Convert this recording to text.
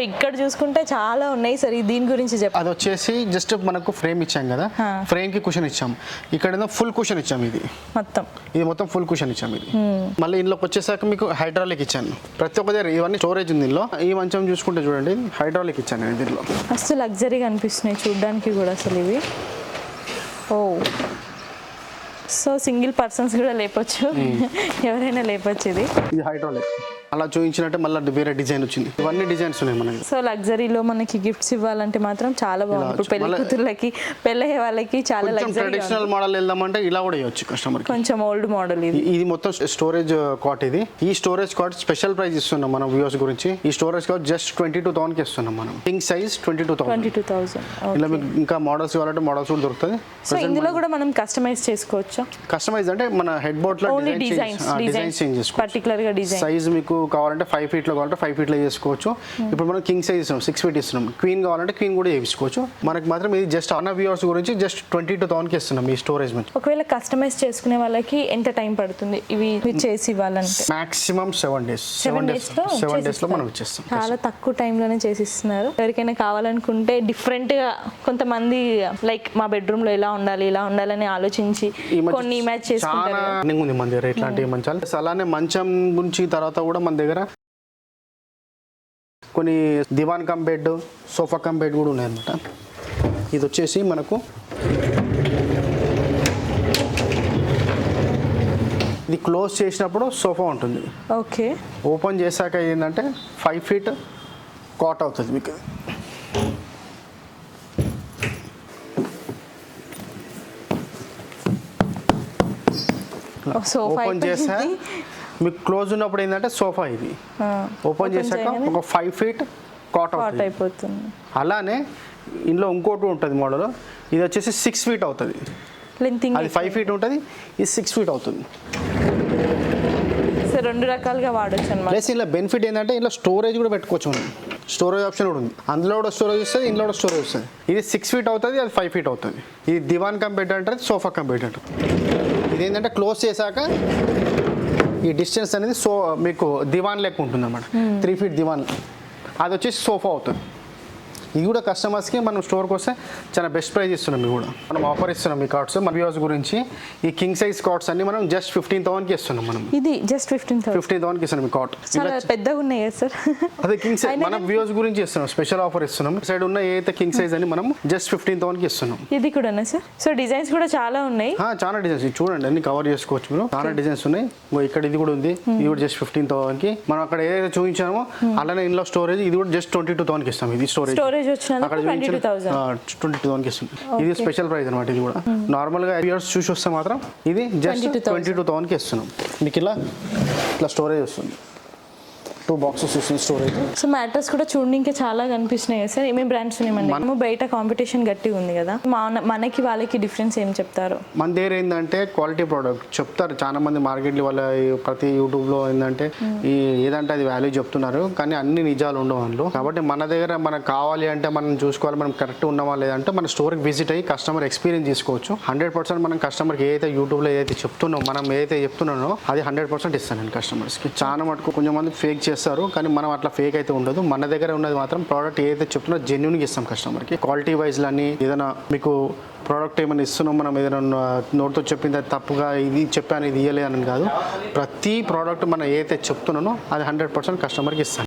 ఇక్కడ చూసుకుంటే చాలా ఉన్నాయి సార్. దీని గురించి చెప్పండి. అది వచ్చేసి జస్ట్ మనకు ఫ్రేమ్ ఇచ్చాం కదా, ఫ్రేమ్ కి కుషన్ ఇచ్చాం. ఇక్కడ ఫుల్ కుషన్ ఇచ్చాం. ఇది మొత్తం ఫుల్ కుషన్ ఇచ్చాం. ఇది మళ్ళీ ఇంట్లోకి వచ్చేసాక మీకు హైడ్రాలిక్ ఇచ్చాను. ప్రతి ఒక్క దగ్గర ఇవన్నీ స్టోరేజ్ ఉంది ఇందులో. ఈ మంచం చూసుకుంటే చూడండి, హైడ్రాలిక్ ఇచ్చాను నేను దీనిలో. మస్తు లగ్జరీగా అనిపిస్తున్నాయి చూడడానికి కూడా అసలు ఇవి. ఓ సో సింగిల్ పర్సన్స్ కూడా లేపొచ్చు, ఎవరైనా లేపొచ్చు. ఇది హైడ్రాలిక్ అలా చూపించినట్టే మళ్ళీ వేరే డిజైన్ వచ్చింది. ఇవన్నీ డిజైన్స్ ఉన్నాయి మనకి. సో లగ్జరీలో మనకి గిఫ్ట్స్ ఇవ్వాలంటే మాత్రం చాలా బాగుంది. ఇప్పుడు పెళ్లి కూతుర్లకి, పెళ్ళయ్యే వాళ్ళకి చాలా లగ్జరీ. ట్రెడిషనల్ మోడల్ వెళ్దామంటే ఇలా కూడా ఇవ్వచ్చు కస్టమర్. కొంచెం ఓల్డ్ మోడల్ ఇది. ఇది మొత్తం స్టోరేజ్ కాట్. ఇది ఈ స్టోరేజ్ కాట్ స్పెషల్ ప్రైస్ ఇస్తున్నాం మనం వ్యూవర్స్ గురించి. ఈ స్టోరేజ్ కాట్ జస్ట్ 22,000 కి ఇస్తున్నాం మనం. King size 22,000. ఇలా మీకు ఇంకా మోడల్స్ ఇవ్వాలంటే మోడల్స్ కూడా దొరుకుతుంది. సో ఇందులో కూడా మనం కస్టమైజ్ చేసుకోవచ్చు. కస్టమైజ్ అంటే మన హెడ్ బోర్డ్ లో డిజైన్స్ చేంజ్ చేసుకోవచ్చు. పర్టికులర్ గా డిజైన్ సైజ్ మీకు కావాలంటే 5 feet లో కావాలంటే 5 feet లో చేసుకోవచ్చు. ఇప్పుడు మనం కింగ్ సైజ్ ఇస్తున్నాం, 6 feet ఇస్తున్నాం. క్వీన్ కావాలంటే క్వీన్ కూడా చేయించుకోవచ్చు. మనకి మాత్రం ఇది జస్ట్ అన్న వ్యూవర్స్ గురించి జస్ట్ 22,000 కి ఇస్తున్నాం ఈ స్టోరేజ్. ఒకవేళ కస్టమైజ్ చేసుకునే వాళ్ళకి ఎంత టైం పడుతుంది ఇవి చేసి ఇవ్వాలంటే? Maximum 7 days. 7 days లో మనం ఇచ్చేస్తాం. చాలా తక్కువ టైంలోనే చేసి ఇస్తున్నారు. ఎవరికైనా కావాలనుకుంటే డిఫరెంట్ గా, కొంతమంది లైక్ మా బెడ్రూమ్ లో ఇలా ఉండాలి ఇలా ఉండాలని ఆలోచించి కొన్ని ఇమాజిన్ చేసుకుంటారు. చాలా ఉంది మన దగ్గర ఇట్లాంటి మంచాలు. అలానే మంచం గురించి తర్వాత కూడా మన దగ్గర కొన్ని దివాన్ cum bed, sofa cum bed కూడా ఉన్నాయన్నమాట. ఇది వచ్చేసి మనకు ఇది క్లోజ్ చేసినప్పుడు సోఫా ఉంటుంది. ఓకే. ఓపెన్ చేశాక ఏంటంటే 5 feet కాట్ అవుతుంది మీకు. ఓపెన్ చేసా మీకు క్లోజ్ ఉన్నప్పుడు ఏంటంటే సోఫా ఇది. ఓపెన్ చేశాక ఒక 5 feet కాట్ అయిపోతుంది. అలానే ఇందులో ఇంకోటి ఉంటుంది మోడల్. ఇది వచ్చేసి 6 feet అవుతుంది. అది 5 feet ఉంటుంది, ఇది 6 feet అవుతుంది. రెండు రకాలుగా వాడచ్చు అన్నమాట. ప్లస్ ఇలా బెనిఫిట్ ఏంటంటే ఇలా స్టోరేజ్ కూడా పెట్టుకోవచ్చు మనం. స్టోరేజ్ ఆప్షన్ కూడా ఉంది. అందులో కూడా స్టోరేజ్ వస్తుంది, ఇందులో కూడా స్టోరేజ్ వస్తుంది. ఇది 6 feet అవుతుంది, అది 5 feet అవుతుంది. ఇది దివాన్ కమ్ బెడ్ అంటారు, సోఫా కమ్ బెడ్ అంటారు. ఇదేంటంటే క్లోజ్ చేశాక ఈ డిస్టెన్స్ అనేది మీకు దివాన్ లెక్క ఉంటుంది అన్నమాట. 3 feet దివాన్. అది వచ్చేసి సోఫా అవుతుంది. ఇది కూడా కస్టమర్స్కి మనం స్టోర్కి వస్తే చాలా బెస్ట్ ప్రైస్ ఇస్తున్నాం. ఇది కూడా మనం ఆఫర్ ఇస్తున్నాం ఈ కార్డ్స్ మన వ్యూవర్స్ గురించి. ఈ కింగ్ సైజ్ కార్డ్స్ అన్ని మనం జస్ట్ 15,000కి ఇస్తున్నాం. మనం ఇది జస్ట్ 15,000కి ఇస్తున్నాం ఈ కార్డ్. చాలా పెద్దగా ఉన్నాయి సార్. అదే కింగ్ సైజ్ మనం వ్యూవర్స్ గురించి ఇస్తున్నాం, స్పెషల్ ఆఫర్ ఇస్తున్నాం. సైడ్ ఉన్న ఏదైతే కింగ్ సైజ్ అని మనం జస్ట్ 15,000కి ఇస్తున్నాం. ఇది కూడా సార్. సో డిజైన్స్ కూడా చాలా ఉన్నాయి. చాలా డిజైన్స్ చూడండి, అన్ని కవర్ చేసుకోవచ్చు మీరు. చాలా డిజైన్స్ ఉన్నాయి. ఇక్కడ ఇది కూడా ఉంది. ఇది కూడా జస్ట్ 15,000కి. మనం అక్కడ ఏదైతే చూపించామో అలానే ఇంట్లో స్టోరేజ్ ఇది కూడా జస్ట్ 22,000కి ఇస్తాం. ఇది స్టోరేజ్ అక్కడ 22,000కి ఇస్తుంది. ఇది స్పెషల్ ప్రైస్ అనమాట. ఇది కూడా నార్మల్ గా ఇయర్స్ చూసి వస్తే మాత్రం ఇది జస్ట్ 22,000కి ఇస్తున్నాం. మీకు ఇలా స్టోరేజ్ వస్తుంది. 2 boxes వస్తుంది స్టోరేజ్. సో మ్యాట్రెస్ కూడా చూడడానికి చాలా కనిపిస్తున్నాయి సార్. ఏమేమి బ్రాండ్స్ ఉన్నాయండి? మనము బయట కాంపిటీషన్ గట్టిగా ఉంది కదా, మనకి వాళ్ళకి డిఫరెన్స్ ఏం చెప్తారు? మన దగ్గర ఏంటంటే క్వాలిటీ ప్రోడక్ట్ చెప్తారు. చాలా మంది మార్కెట్లో వాళ్ళ ప్రతి యూట్యూబ్లో ఏంటంటే ఏదంటే అది వాల్యూ చెప్తున్నారు, కానీ అన్ని నిజాలు ఉండవు అందులో. కాబట్టి మన దగ్గర మనకు కావాలి అంటే మనం చూసుకోవాలి, మనం కరెక్ట్ ఉన్నామా లేదంటే మన స్టోర్కి విజిట్ అయ్యి కస్టమర్ ఎక్స్పీరియన్స్ తీసుకోవచ్చు. 100% మనం కస్టమర్కి ఏదైతే యూట్యూబ్లో ఏదైతే చెప్తున్నామో, మనం ఏదైతే చెప్తున్నానో అది 100% ఇస్తాను నేను కస్టమర్స్కి. చాలా మటుకు కొంచెం మంది ఫేక్ చేస్తారు, కానీ మనం అట్లా ఫేక్ అయితే ఉండదు. మన దగ్గర ఉన్నది మాత్రం ప్రోడక్ట్ ఏదైతే చెప్తున్నా జెన్యూన్గా ఇస్తాం కస్టమర్కి. క్వాలిటీ వైజ్లో అన్ని ఏదైనా మీకు ప్రోడక్ట్ ఏమైనా ఇస్తున్నాం, మనం ఏదైనా నోట్తో చెప్పింది తప్పుగా ఇది చెప్పాను ఇది ఇయ్యలేదని కాదు. ప్రతి ప్రోడక్ట్ మనం ఏదైతే చెప్తున్నానో అది 100% కస్టమర్కి ఇస్తాను.